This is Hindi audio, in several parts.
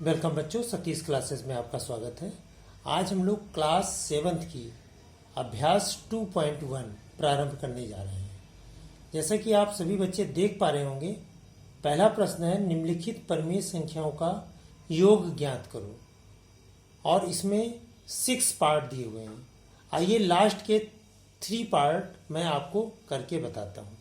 वेलकम बच्चों, सतीश क्लासेस में आपका स्वागत है। आज हम लोग क्लास 7th की अभ्यास 2.1 प्रारंभ करने जा रहे हैं। जैसा कि आप सभी बच्चे देख पा रहे होंगे, पहला प्रश्न है निम्नलिखित परिमेय संख्याओं का योग ज्ञात करो और इसमें 6 पार्ट दिए हुए हैं। आइए लास्ट के 3 पार्ट मैं आपको करके बताता हूँ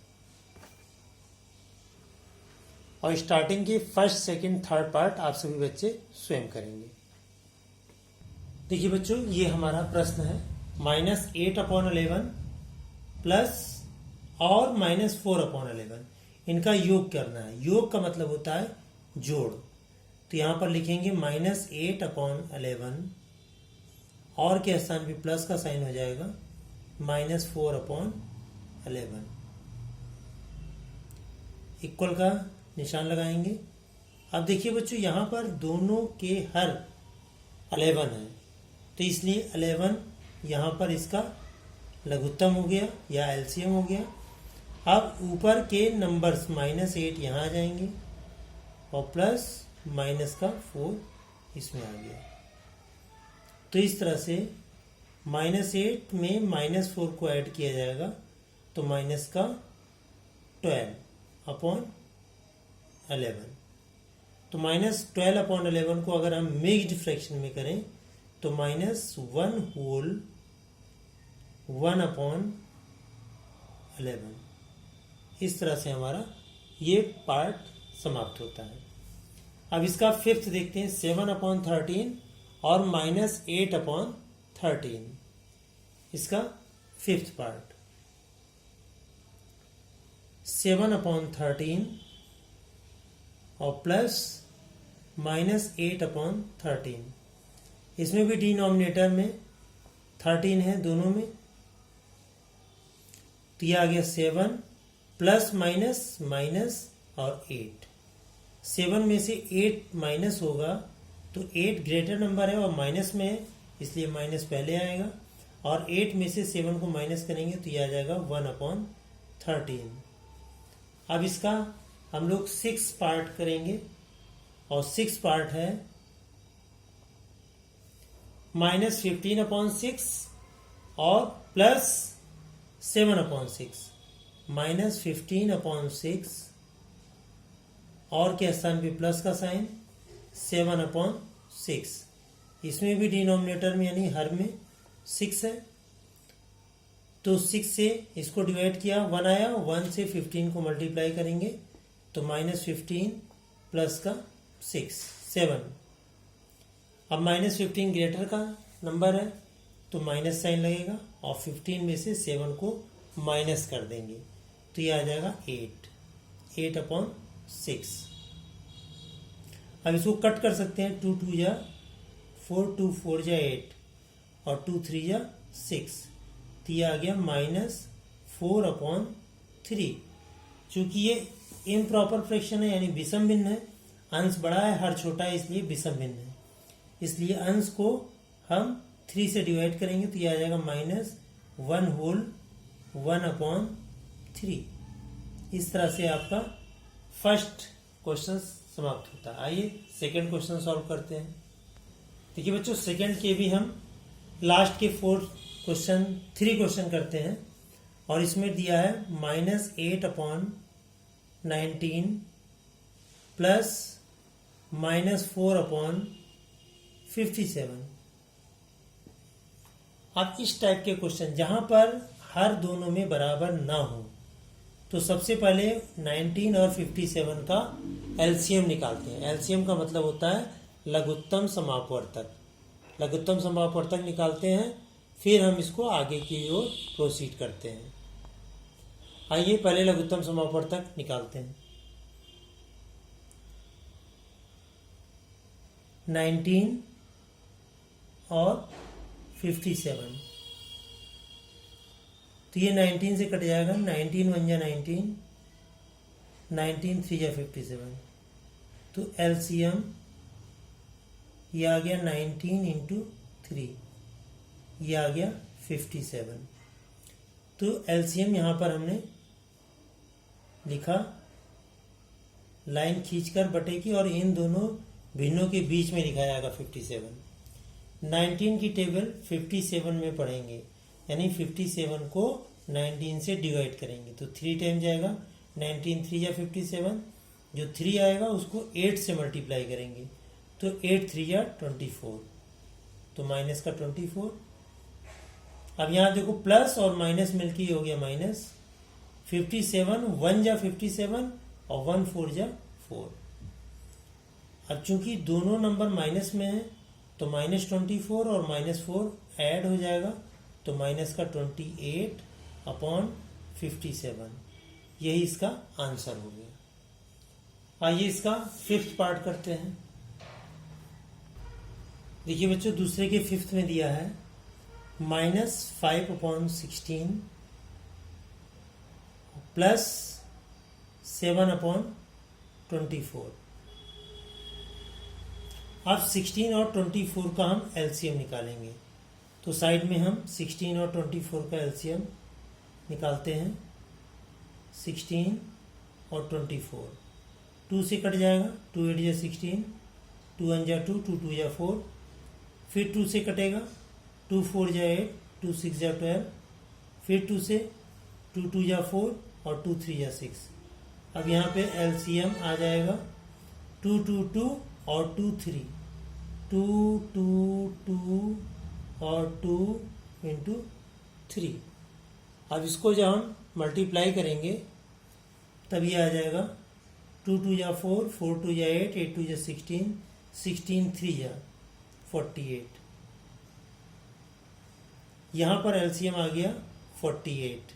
और स्टार्टिंग के फर्स्ट, सेकंड, थर्ड पार्ट आप सभी बच्चे स्वयं करेंगे। देखिए बच्चों, ये हमारा प्रश्न है -8/11 प्लस और -4/11 इनका योग करना है। योग का मतलब होता है जोड़। तो यहां पर लिखेंगे -8/11 और के स्थान पे प्लस का साइन हो जाएगा -4/11। इक्वल का निशान लगाएंगे। अब देखिए बच्चों, यहां पर दोनों के हर 11 है, तो इसलिए 11 यहां पर इसका लघुत्तम हो गया या एलसीएम हो गया। अब ऊपर के नंबर्स -8 यहां आ जाएंगे और प्लस माइनस का 4 इसमें आ गया। तो इस तरह से -8 में -4 को ऐड किया जाएगा तो माइनस का 12/11। तो -12/11 को अगर हम मिक्स्ड फ्रैक्शन में करें तो -1/11। इस तरह से हमारा ये पार्ट समाप्त होता है। अब इसका फिफ्थ देखते हैं, 7/13 और -8/13। इसका फिफ्थ पार्ट 7/13 और प्लस -8/13। इसमें भी डिनोमिनेटर में 13 है दोनों में, तो यह आ गया 7 प्लस माइनस और 8। 7 में से 8 माइनस होगा तो 8 ग्रेटर नंबर है और माइनस में है, इसलिए माइनस पहले आएगा। और 8 में से 7 को माइनस करेंगे तो यह आ जाएगा 1/13। अब इसका हम लोग 6 पार्ट करेंगे और 6 पार्ट है -15/6 और प्लस 7/6। -15/6 और के स्थान पे प्लस का साइन 7/6। इसमें भी डिनोमिनेटर में यानी हर में 6 है, तो 6 से इसको डिवाइड किया 1 आया, 1 से 15 को मल्टीप्लाई करेंगे तो -15 प्लस का 7। अब -15 ग्रेटर का नंबर है तो माइनस साइन लगेगा और 15 में से 7 को माइनस कर देंगे तो ये आ जाएगा 8/6। अब इसको कट कर सकते हैं, 2 2 या 4, 2 4 या 8 और 2 3 या 6, तो ये आ गया -4/3। चूंकि ये इम्प्रॉपर फ्रैक्शन है यानी विषम भिन्न है, अंश बड़ा है हर छोटा है, इसलिए विषम भिन्न है। इसलिए अंश को हम 3 से डिवाइड करेंगे तो यह आ जाएगा -1/3। इस तरह से आपका फर्स्ट क्वेश्चन समाप्त होता है। आइए सेकंड क्वेश्चन सॉल्व करते हैं। देखिए बच्चों, सेकंड के भी हम लास्ट के 3 क्वेश्चन करते हैं और इसमें दिया है -8/19 प्लस -4/57। अब इस टाइप के क्वेश्चन जहां पर हर दोनों में बराबर ना हो तो सबसे पहले 19 और 57 का एलसीएम निकालते हैं। एलसीएम का मतलब होता है लघुत्तम समापवर्तक। लघुत्तम समापवर्तक निकालते हैं, फिर हम इसको आगे की ओर प्रोसीड करते हैं। आइए पहले लघुत्तम समापवर्तक निकालते हैं। 19 और 57, तो ये 19 से कट जाएगा, 19 1 जा 19, 19 3 जा 57, तो एलसीएम ये आ गया 19 × 3, ये आ गया 57। तो एलसीएम यहां पर हमने लिखा लाइन खींचकर बटे की, और इन दोनों भिन्नों के बीच में लिखा जाएगा 57। 19 की टेबल 57 में पढ़ेंगे, यानी 57 को 19 से डिवाइड करेंगे तो 3 टाइम जाएगा। 19 3 या 57, जो 3 आएगा उसको 8 से मल्टीप्लाई करेंगे तो 8 3 या 24, तो माइनस का 24। अब यहाँ देखो प्लस और माइनस मिलके हो गया माइनस। 57 1 जा 57 और 1 4 जा 4। अब चूंकि दोनों नंबर माइनस में है तो -24 और -4 ऐड हो जाएगा तो माइनस का 28 अपॉन 57, यही इसका आंसर हो गया। आइए इसका 5th पार्ट करते हैं। देखिए बच्चों, दूसरे के 5th में दिया है -5 अपॉन 16 प्लस 7 अपॉन 24। अब 16 और 24 का हम एलसीएम निकालेंगे, तो साइड में हम 16 और 24 का एलसीएम निकालते हैं। 16 और 24, 2 से कट जाएगा, 2 8 जा 16, 2 1 जा 2, 2 2 जा 4, फिर 2 से कटेगा, 2 4 जा 8, 2 6 जा 12, फिर 2 से 2 2 जा 4 और 2 3 जा 6। अब यहाँ पे एलसीएम आ जाएगा 2 2 2 और 2 3, 2 2 2 और 2 इंटू 3। अब इसको जब हम मल्टीप्लाई करेंगे तब ये आ जाएगा 2 2 जा 4, 4 2 जा 8, 8 2 जा 16, 16 3 जा 48। यहाँ पर एलसीएम आ गया 48।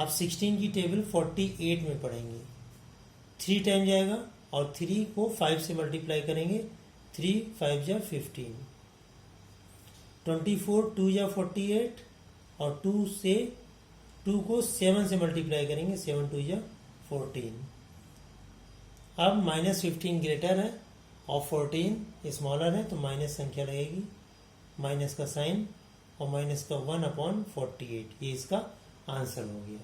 अब 16 की टेबल 48 में पढ़ेंगे, 3 टाइम जाएगा और 3 को 5 से मल्टीप्लाई करेंगे, 3 5 जा 15, 24 2 जा 48 और 2 को 7 से मल्टीप्लाई करेंगे, 7 2 जा 14। अब -15 ग्रेटर है और 14 स्मॉलर है तो माइनस संख्या लगेगी, माइनस का साइन और माइनस का 1 अपॉन 48, ये इसका आंसर हो गया।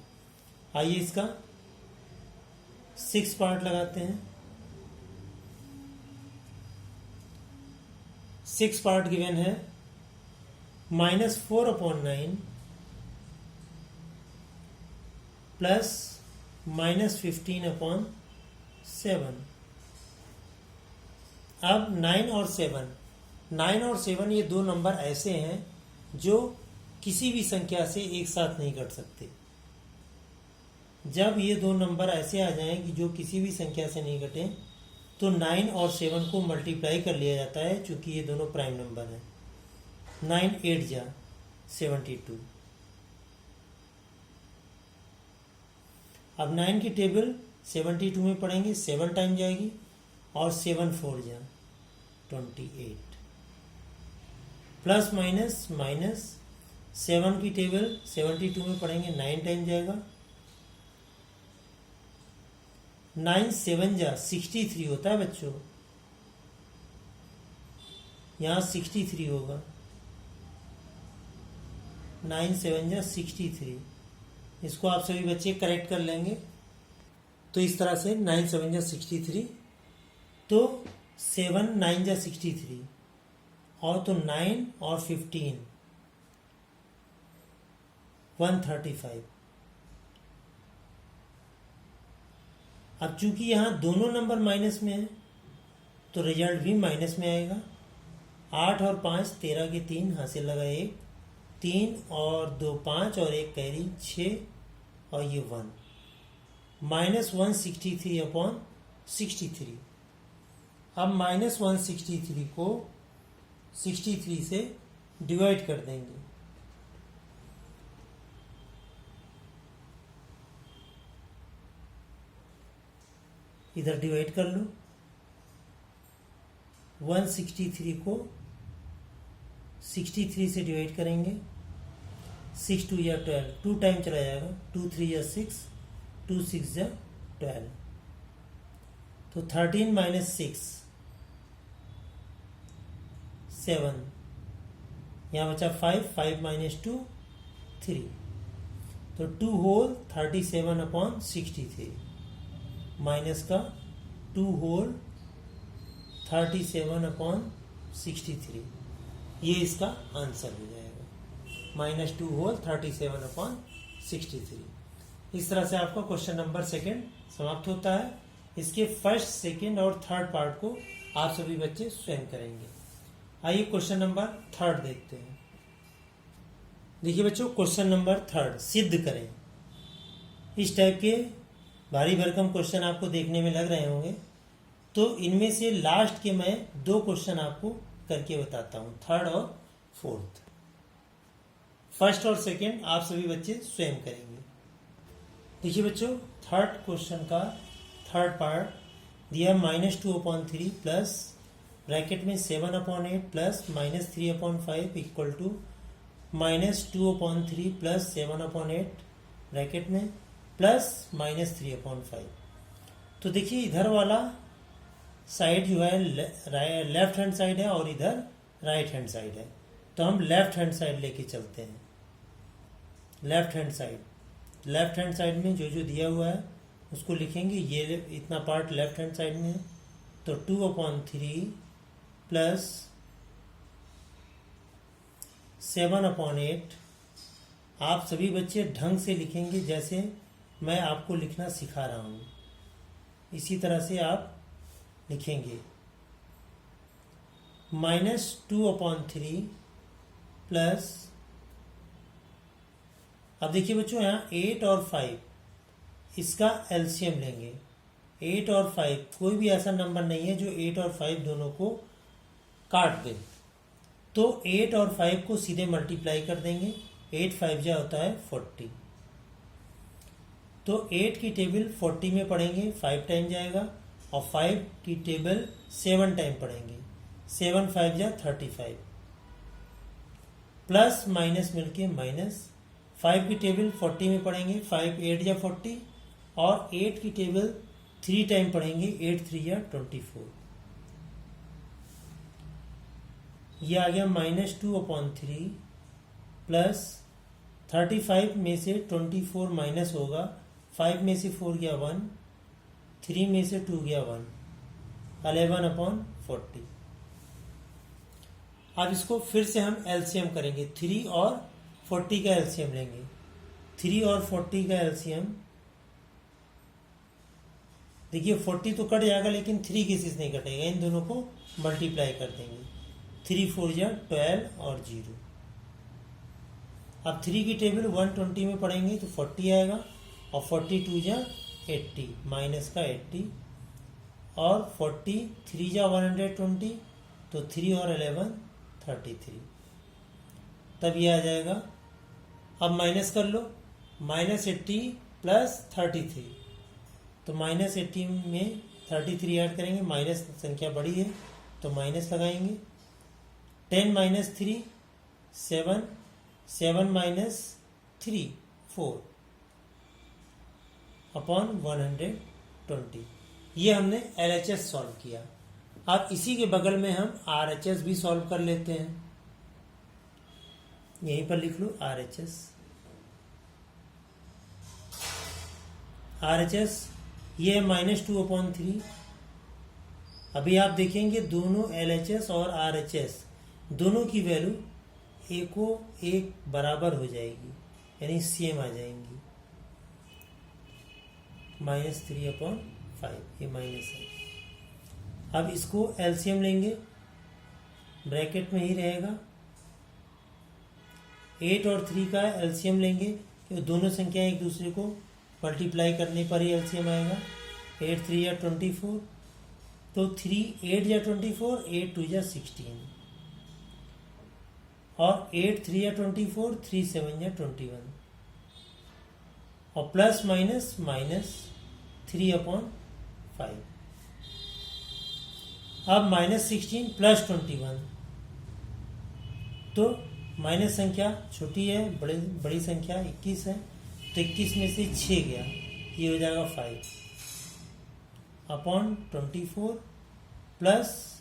आइए इसका 6 पार्ट लगाते हैं। 6 पार्ट गिवन है -4 अपॉन 9 प्लस -15 अपॉन 7। अब 9 और 7 ये दो नंबर ऐसे हैं जो किसी भी संख्या से एक साथ नहीं कट सकते। जब ये दो नंबर ऐसे आ जाएं कि जो किसी भी संख्या से नहीं कटें तो 9 और 7 को मल्टीप्लाई कर लिया जाता है, चूंकि ये दोनों प्राइम नंबर हैं। 9 8 जा 72। अब 9 की टेबल 72 में पढ़ेंगे, 7 टाइम जाएगी और 7 4 जा 28। प्लस माइनस माइनस 7 की टेबल 72 में पढ़ेंगे, 9 टाइम जाएगा, 9 7 जा 63 होता है बच्चों, यहाँ 63 होगा, 9 7 जा 63। इसको आप सभी बच्चे करेक्ट कर लेंगे। तो इस तरह से 9 7 जा 63, तो 7 9 जा 63 और तो 9 और 15 135। अब चूंकि यहाँ दोनों नंबर माइनस में है तो रिजल्ट भी माइनस में आएगा। 8 और 5 13 के 3 हासिल लगा 1, 3 और 2 5 और 1 कैरी 6 और ये 1, -163 अपॉन 63। अब -163 को 63 से डिवाइड कर देंगे। इधर डिवाइड कर लो, 163 को 63 से डिवाइड करेंगे, 6 2 या 12, 2 टाइम चला जाएगा, 2 3 या 6, 2 6 या 12, तो 13 माइनस 6 7, यहाँ बचा 5, 5 माइनस 2 3, तो 2 होल 37 अपॉन 63 माइनस का 2 होल 37/63, ये इसका आंसर हो जाएगा। -2 होल 37/63। इस तरह से आपका क्वेश्चन नंबर 2 समाप्त होता है। इसके फर्स्ट, सेकंड और थर्ड पार्ट को आप सभी बच्चे स्वयं करेंगे। आइए क्वेश्चन नंबर 3 देखते हैं। देखिए बच्चों, क्वेश्चन नंबर 3, सिद्ध करें। इस टाइप के भारी भरकम क्वेश्चन आपको देखने में लग रहे होंगे, तो इनमें से लास्ट के मैं 2 क्वेश्चन आपको करके बताता हूं, 3rd और 4th। फर्स्ट और सेकंड आप सभी बच्चे स्वयं करेंगे। देखिए बच्चों, 3rd क्वेश्चन का 3rd पार्ट दिया -2/3 प्लस ब्रैकेट में 7/8 प्लस -3/5 इक्वल टू -2/3 प्लस 7/8 ब्रैकेट में प्लस -3/5। तो देखिए, इधर वाला साइड जो है लेफ्ट हैंड साइड है और इधर राइट हैंड साइड है, तो हम लेफ्ट हैंड साइड लेके चलते हैं। लेफ्ट हैंड साइड में जो जो दिया हुआ है उसको लिखेंगे। ये इतना पार्ट लेफ्ट हैंड साइड में है, तो 2/3 प्लस 7/8। आप सभी बच्चे ढंग से लिखेंगे जैसे मैं आपको लिखना सिखा रहा हूं, इसी तरह से आप लिखेंगे। -2/3 प्लस, अब देखिए बच्चों, यहाँ 8 और 5 इसका एलसीएम लेंगे। 8 और 5, कोई भी ऐसा नंबर नहीं है जो 8 और 5 दोनों को काट दे, तो 8 और 5 को सीधे मल्टीप्लाई कर देंगे। 8 5 जा होता है 40, तो 8 की टेबल 40 में पढ़ेंगे, 5 टाइम जाएगा, और 5 की टेबल 7 टाइम पढ़ेंगे, 7 5 जा 35, प्लस माइनस मिलके माइनस। 5 की टेबल 40 में पढ़ेंगे, 5 8 जा 40, और 8 की टेबल 3 टाइम पढ़ेंगे, 8 3 जा 24। ये आ गया -2/3 प्लस 35 में से 24 माइनस होगा, 5 में से 4 गया 1, 3 में से 2 गया 1, 11/40। अब इसको फिर से हम एलसीएम करेंगे। 3 और 40 का एलसीएम लेंगे। 3 और 40 का एलसीएम, देखिए 40 तो कट जाएगा, लेकिन 3 किसी नहीं कटेगा, इन दोनों को मल्टीप्लाई कर देंगे। 3 4 जा 12 और 0। अब 3 की टेबल 120 में पढ़ेंगे तो 40 आएगा, और 42 जा 80, माइनस का 80, और 43 जा 120, तो 3 और 11 33, तब ये आ जाएगा। अब माइनस कर लो, -80 प्लस 33, तो -80 में 33 ऐड करेंगे, माइनस संख्या बड़ी है तो माइनस लगाएंगे। 10 - 3 7, 7 - 3 4 अपॉन 120। ये हमने LHS सॉल्व किया। अब इसी के बगल में हम RHS भी सॉल्व कर लेते हैं। यहीं पर लिख लो RHS ये है -2/3। अभी आप देखेंगे दोनों LHS और RHS दोनों की वैल्यू एक बराबर हो जाएगी, यानी सेम आ जाएंगी। -3/5 ये माइनस है। अब इसको एलसीएम लेंगे, ब्रैकेट में ही रहेगा। 8 और 3 का एलसीएम लेंगे, क्योंकि दोनों संख्याएं एक दूसरे को मल्टीप्लाई करने पर ही एलसीएम आएगा। 8 3 या 24, तो 3 8 या 24, 8 2 या 16, और 8 3 या 24, 3 7 या 21, और प्लस माइनस -3/5। अब -16 प्लस 21, तो माइनस संख्या छोटी है, बड़ी संख्या 21 है, तो 21 में से 6 गया, ये हो जाएगा 5 अपॉन 24 प्लस,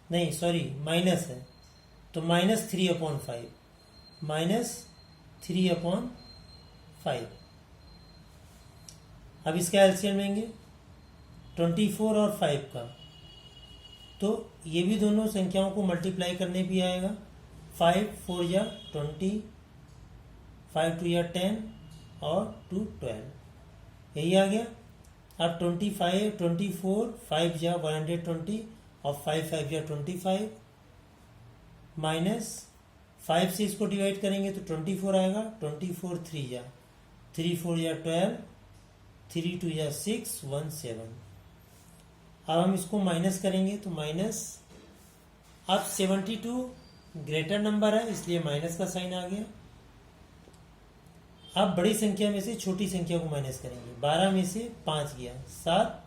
नहीं सॉरी माइनस है, तो -3/5, -3/5। अब इसका एलसीएम लेंगे, 24 और 5 का, तो ये भी दोनों संख्याओं को मल्टीप्लाई करने भी आएगा। 5 4 या 20, 5 2 या 10 और 2 12, यही आ गया। अब 25 24 5 या 120 और 5 5 या 25, माइनस 5 से इसको डिवाइड करेंगे तो 24 आएगा। 24 3 या 3 4 या 12, 3 2 या 6 1 7। अब हम इसको माइनस करेंगे तो माइनस, अब 72 ग्रेटर नंबर है इसलिए माइनस का साइन आ गया। अब बड़ी संख्या में से छोटी संख्या को माइनस करेंगे। 12 में से 5 गया 7,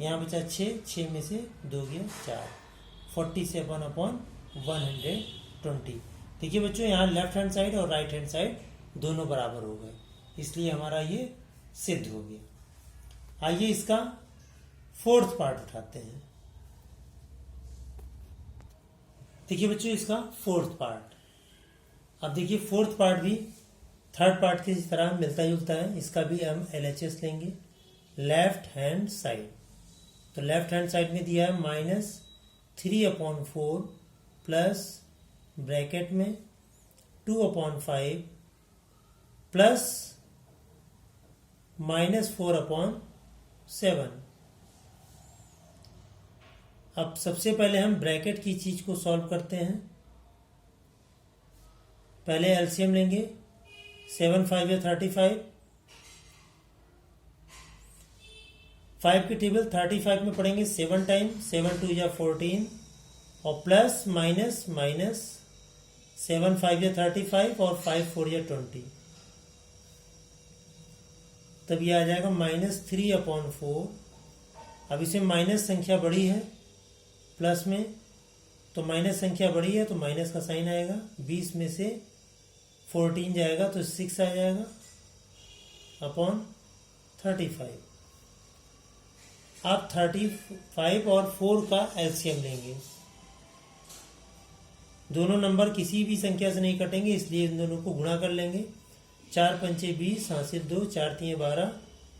यहाँ बचा 6 में से 2 गया 4, 47 अपॉन 120। देखिए बच्चों, यहाँ लेफ्ट हैंड साइड और राइट हैंड साइड दोनों बराबर हो गए, इसलिए हमारा ये सिद्ध हो गया। आइए इसका फोर्थ पार्ट उठाते हैं। देखिए बच्चों, इसका फोर्थ पार्ट, अब देखिए फोर्थ पार्ट भी थर्ड पार्ट की तरह मिलता जुलता है। इसका भी हम LHS लेंगे। लेफ्ट हैंड साइड, तो लेफ्ट हैंड साइड में दिया है -3/4 प्लस ब्रैकेट में 2/5 प्लस -4/7। अब सबसे पहले हम ब्रैकेट की चीज को सॉल्व करते हैं। पहले एलसीएम लेंगे। 7 5 या 35, 5 की टेबल 35 में पढ़ेंगे 7 टाइम, 7 2 या 14 और प्लस माइनस 7 5 या 35 और 5 4 या 20, तब ये आ जाएगा -3/4। अब इसमें माइनस संख्या बड़ी है प्लस में, तो माइनस संख्या बड़ी है तो माइनस का साइन आएगा। 20 में से 14 जाएगा तो 6 आ जाएगा अपॉन 35। आप 35 और 4 का एलसीएम लेंगे। दोनों नंबर किसी भी संख्या से नहीं कटेंगे, इसलिए इन दोनों को गुणा कर लेंगे। 4 पंचे 20, हासिल 2, 4 3 12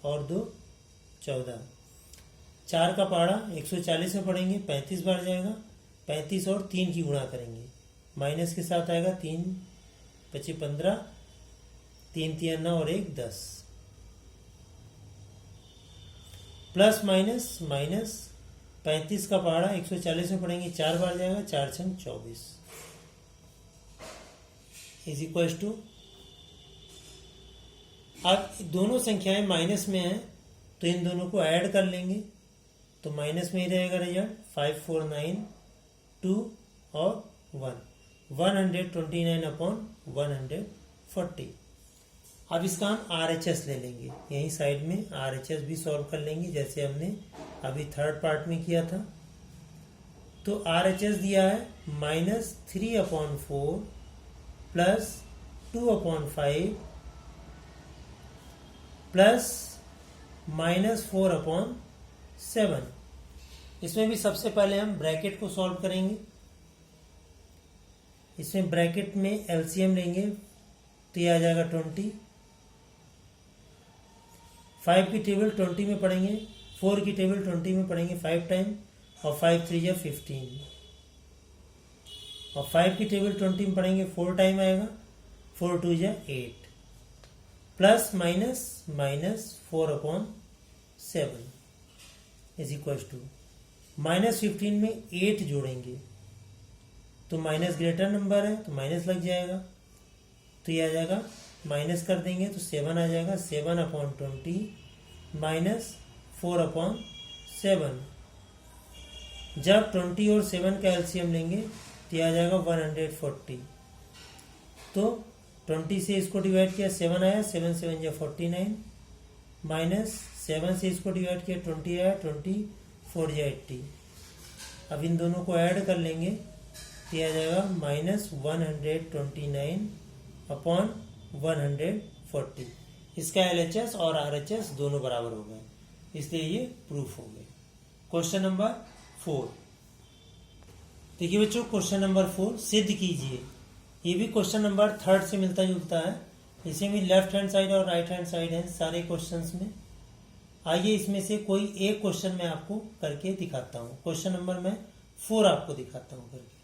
और 2 14। 4 का पहाड़ा 140 में पढ़ेंगे, 35 बार जाएगा। 35 और 3 की गुणा करेंगे, माइनस के साथ आएगा। 3 5 15, 3 3 9 और 1 10, प्लस माइनस 35 का पहाड़ा 140 में पढ़ेंगे, 4 बार जाएगा। 4 6 24 इज इक्वल टू, अब दोनों संख्याएं माइनस में हैं तो इन दोनों को ऐड कर लेंगे, तो माइनस में ही रहेगा रिजल्ट। 5 4 9 2 और 1, 129/140। अब इसका हम RHS ले लेंगे, यही साइड में RHS भी सॉल्व कर लेंगे जैसे हमने अभी थर्ड पार्ट में किया था। तो RHS दिया है -3/4 प्लस 2/5 प्लस -4/7। इसमें भी सबसे पहले हम ब्रैकेट को सॉल्व करेंगे। इसमें ब्रैकेट में एलसीएम लेंगे तो ये आ जाएगा 20। 5 की टेबल 20 में पढ़ेंगे, 4 की टेबल 20 में पढ़ेंगे 5 टाइम और 5 3 या 15, और 5 की टेबल 20 में पढ़ेंगे 4 टाइम आएगा, 4 2 या 8 प्लस -4/7 इज इक्वल टू -15 में 8 जोड़ेंगे तो माइनस ग्रेटर नंबर है तो माइनस लग जाएगा, तो ये आ जाएगा, माइनस कर देंगे तो 7 आ जाएगा। 7/20 -4/7। जब 20 और 7 का एलसीएम लेंगे तो ये आ जाएगा 140। तो 20 से इसको डिवाइड किया 7 आया, 7 7 या 49, माइनस 7 से इसको डिवाइड किया 20 आया, 24 या 80। अब इन दोनों को ऐड कर लेंगे तो यह आ जाएगा -129/140। इसका LHS और RHS दोनों बराबर हो गए, इसलिए ये प्रूफ हो गए। क्वेश्चन नंबर 4, देखिए बच्चों, क्वेश्चन नंबर 4 सिद्ध कीजिए। ये भी क्वेश्चन नंबर 3 से मिलता जुलता है। इसे भी लेफ्ट हैंड साइड और राइट हैंड साइड है सारे क्वेश्चंस में। आइए इसमें से कोई एक क्वेश्चन मैं आपको करके दिखाता हूँ। क्वेश्चन नंबर मैं 4 आपको दिखाता हूँ करके।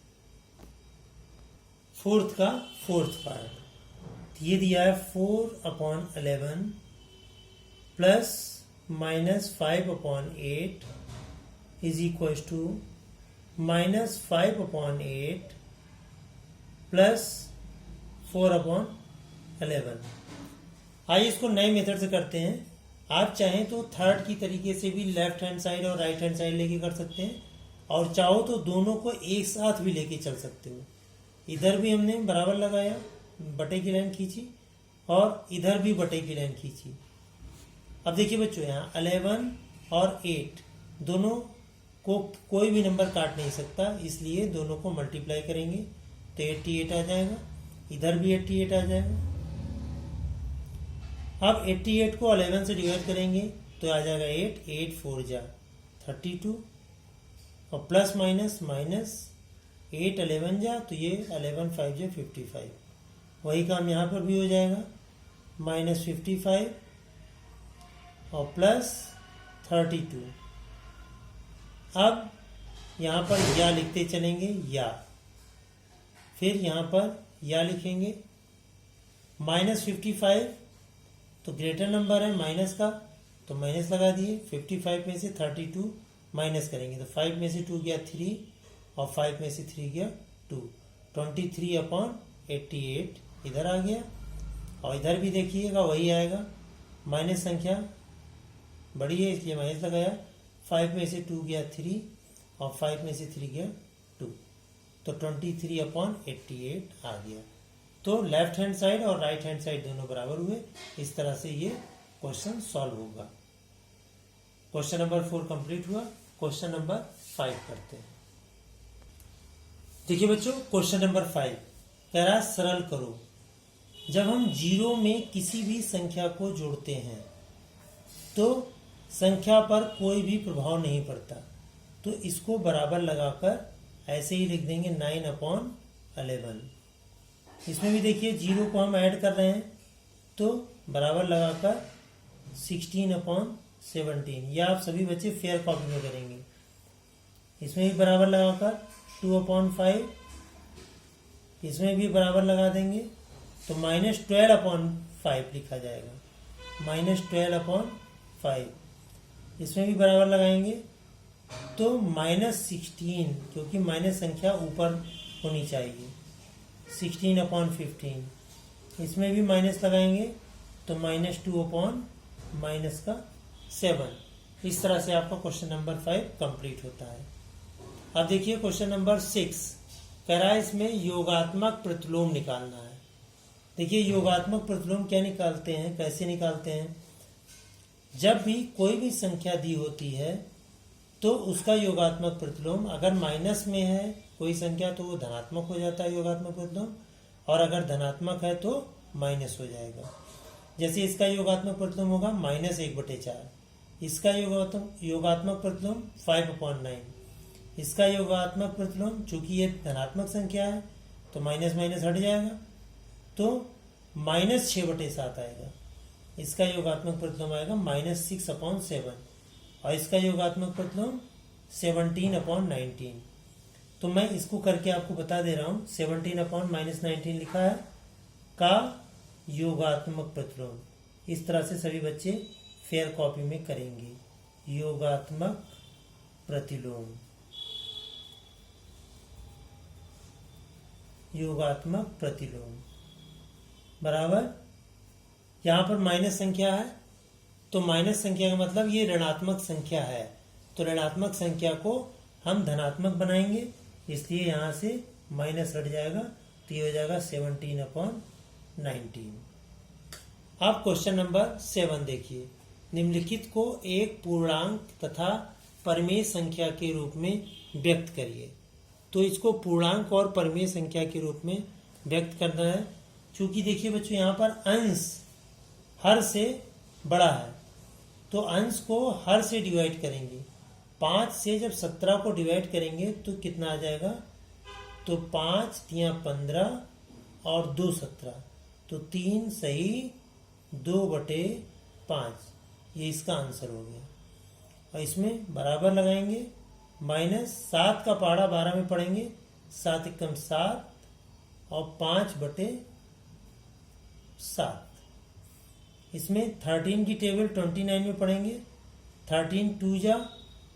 फोर्थ का फोर्थ पार्ट ये दिया है 4/11 plus minus 5/8 is equal to minus 5/8 plus 4/11। आइए इसको नए मेथड से करते हैं। आप चाहें तो थर्ड की तरीके से भी लेफ्ट हैंड साइड और राइट हैंड साइड लेके कर सकते हैं, और चाहो तो दोनों को एक साथ भी लेके चल सकते हो। इधर भी हमने बराबर लगाया, बटे की लाइन खींची, और इधर भी बटे की लाइन खींची। अब देखिए बच्चों, यहाँ 11 और 8 दोनों को कोई भी नंबर काट नहीं सकता, इसलिए दोनों को मल्टीप्लाई करेंगे तो 88 आ जाएगा। इधर भी 88 आ जाएगा। अब 88 को 11 से डिवाइड करेंगे तो आ जाएगा 8 4 जा 32, और प्लस माइनस माइनस 8 11 जा तो ये 11 5 जा 55। वही काम यहाँ पर भी हो जाएगा, माइनस 55 और प्लस 32। अब यहाँ पर या लिखते चलेंगे, या फिर यहाँ पर या लिखेंगे। माइनस 55 तो ग्रेटर नंबर है माइनस का, तो माइनस लगा दिए। 55 में से 32 माइनस करेंगे तो 5 में से 2 गया 3 और 5 में से 3 गया 2। 23/88 इधर आ गया, और इधर भी देखिएगा वही आएगा। माइनस संख्या बड़ी है इसलिए माइनस लगाया। 5 में से 2 गया 3 और 5 में से 3 गया 2, तो 23/88 आ गया। तो लेफ्ट हैंड साइड और राइट हैंड साइड दोनों बराबर हुए। इस तरह से ये क्वेश्चन सॉल्व होगा। क्वेश्चन नंबर 4 कंप्लीट हुआ। क्वेश्चन नंबर 5 करते हैं। देखिए बच्चों, क्वेश्चन नंबर 5 कह रहा है सरल करो। जब हम जीरो में किसी भी संख्या को जोड़ते हैं तो संख्या पर कोई भी प्रभाव नहीं पड़ता, तो इसको बराबर लगाकर ऐसे ही लिख देंगे 9/11। इसमें भी देखिए जीरो को हम ऐड कर रहे हैं तो बराबर लगाकर 16/17। या आप सभी बच्चे फेयर कॉपी में करेंगे। इसमें भी बराबर लगाकर 2/5, इसमें भी बराबर लगा देंगे तो -12/5 लिखा जाएगा, -12/5। इसमें भी बराबर लगाएंगे तो -16, क्योंकि माइनस संख्या ऊपर होनी चाहिए, 16/15। इसमें भी माइनस लगाएंगे तो -2/7। इस तरह से आपका क्वेश्चन नंबर 5 कंप्लीट होता है। अब देखिए क्वेश्चन नंबर 6 कह रहा है इसमें योगात्मक प्रतिलोम निकालना है। देखिए योगात्मक प्रतिलोम क्या निकालते हैं, कैसे निकालते हैं। जब भी कोई भी संख्या दी होती है तो उसका योगात्मक प्रतिलोम अगर माइनस में है कोई संख्या तो वो धनात्मक हो जाता है योगात्मक प्रतिलोम, और अगर धनात्मक है तो माइनस हो जाएगा। जैसे इसका योगात्मक प्रतिलोम होगा -1/4, इसका योगात्मक प्रतिलोम 5/9, इसका योगात्मक प्रतिलोम चूंकि ये धनात्मक संख्या है तो माइनस माइनस हट जाएगा तो -6/7 आएगा। इसका योगात्मक प्रतिलोम आएगा -6/7, और इसका योगात्मक प्रतिलोम 17/19। तो मैं इसको करके आपको बता दे रहा हूं। 17/-19 लिखा है का योगात्मक प्रतिलोम। इस तरह से सभी बच्चे फेयर कॉपी में करेंगे। योगात्मक प्रतिलोम, योगात्मक प्रतिलोम बराबर, यहां पर माइनस संख्या है तो माइनस संख्या का मतलब ये ऋणात्मक संख्या है, तो ऋणात्मक संख्या को हम धनात्मक बनाएंगे, इसलिए यहां से माइनस हट जाएगा तो ये हो जाएगा 17/19। अब क्वेश्चन नंबर 7 देखिए। निम्नलिखित को एक पूर्णांक तथा परिमेय संख्या के रूप में व्यक्त करिए। तो इसको पूर्णांक और परिमेय संख्या के रूप में व्यक्त करना है। चूंकि देखिए बच्चों यहाँ पर अंश हर से बड़ा है तो अंश को हर से डिवाइड करेंगे। 5 से जब 17 को डिवाइड करेंगे तो कितना आ जाएगा, तो 5 × 15 और 2 17, तो 3 सही 2/5। ये इसका आंसर हो गया। और इसमें बराबर लगाएंगे, माइनस 7 का पहाड़ा 12 में पढ़ेंगे, 7 एकम 7 और 5/7। इसमें 13 की टेबल 29 में पढ़ेंगे, 13 2 जा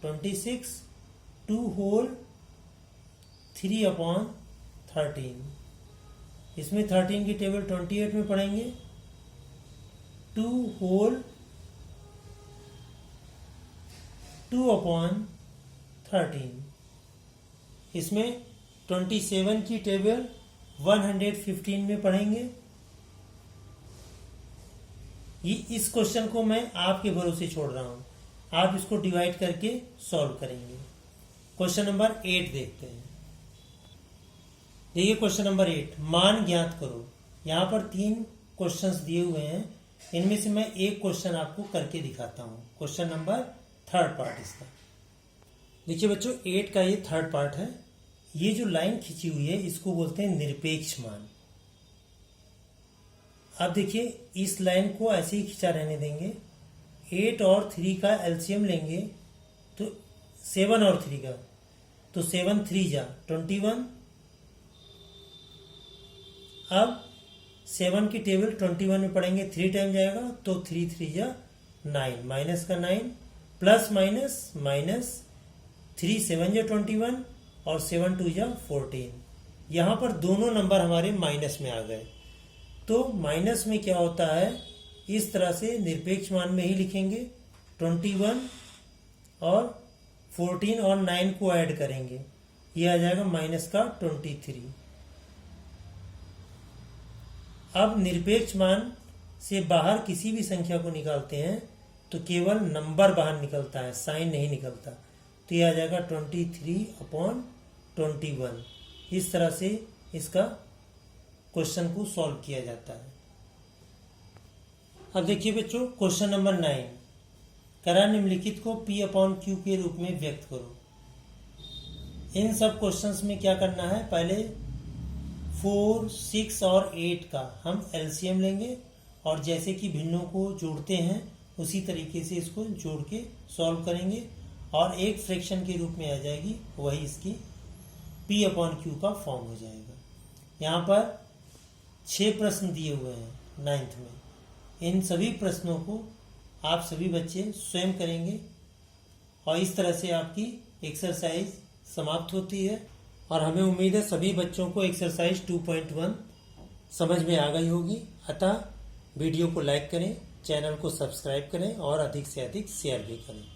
26, 2 होल 3/13। इसमें 13 की टेबल 28 में पढ़ेंगे, 2 होल 2/13। इसमें 27 की टेबल 115 में पढ़ेंगे। ये इस क्वेश्चन को मैं आपके भरोसे छोड़ रहा हूं, आप इसको डिवाइड करके सॉल्व करेंगे। क्वेश्चन नंबर 8 देखते हैं। देखिए क्वेश्चन नंबर 8, मान ज्ञात करो। यहां पर 3 क्वेश्चंस दिए हुए हैं, इनमें से मैं एक क्वेश्चन आपको करके दिखाता हूं। क्वेश्चन नंबर 3rd पार्ट इसका। देखिए बच्चों 8 का ये 3rd पार्ट है। ये जो लाइन खींची हुई है इसको बोलते हैं निरपेक्ष मान। अब देखिए इस लाइन को ऐसे ही खींचा रहने देंगे। 8 और 3 का एलसीएम लेंगे तो 7 और 3 का, तो 7 3 जा 21। अब 7 की टेबल 21 में पढ़ेंगे, 3 टाइम जाएगा तो 3 3 जा 9, माइनस का 9, प्लस माइनस माइनस, 3 7 जा 21 और 7 2 जा 14। यहां पर दोनों नंबर हमारे माइनस में आ गए। तो माइनस में क्या होता है, इस तरह से निरपेक्ष मान में ही लिखेंगे। 21 और 14 और 9 को ऐड करेंगे, ये आ जाएगा माइनस का 23। अब निरपेक्ष मान से बाहर किसी भी संख्या को निकालते हैं तो केवल नंबर बाहर निकलता है, साइन नहीं निकलता। तो ये आ जाएगा 23/21। इस तरह से इसका क्वेश्चन को सॉल्व किया जाता है। अब देखिए बच्चों क्वेश्चन नंबर 9, करा निम्नलिखित को P/Q के रूप में व्यक्त करो। इन सब क्वेश्चंस में क्या करना है, पहले 4, 6 और 8 का हम एलसीएम लेंगे और जैसे कि भिन्नों को जोड़ते हैं उसी तरीके से इसको जोड़ के सॉल्व करेंगे और एक फ्रैक्शन के रूप में आ जाएगी, वही इसकी P/Q का फॉर्म हो जाएगा। यहाँ पर 6 प्रश्न दिए हुए हैं 9th में। इन सभी प्रश्नों को आप सभी बच्चे स्वयं करेंगे और इस तरह से आपकी एक्सरसाइज समाप्त होती है। और हमें उम्मीद है सभी बच्चों को एक्सरसाइज 2.1 समझ में आ गई होगी। अतः वीडियो को लाइक करें, चैनल को सब्सक्राइब करें और अधिक से अधिक शेयर भी करें।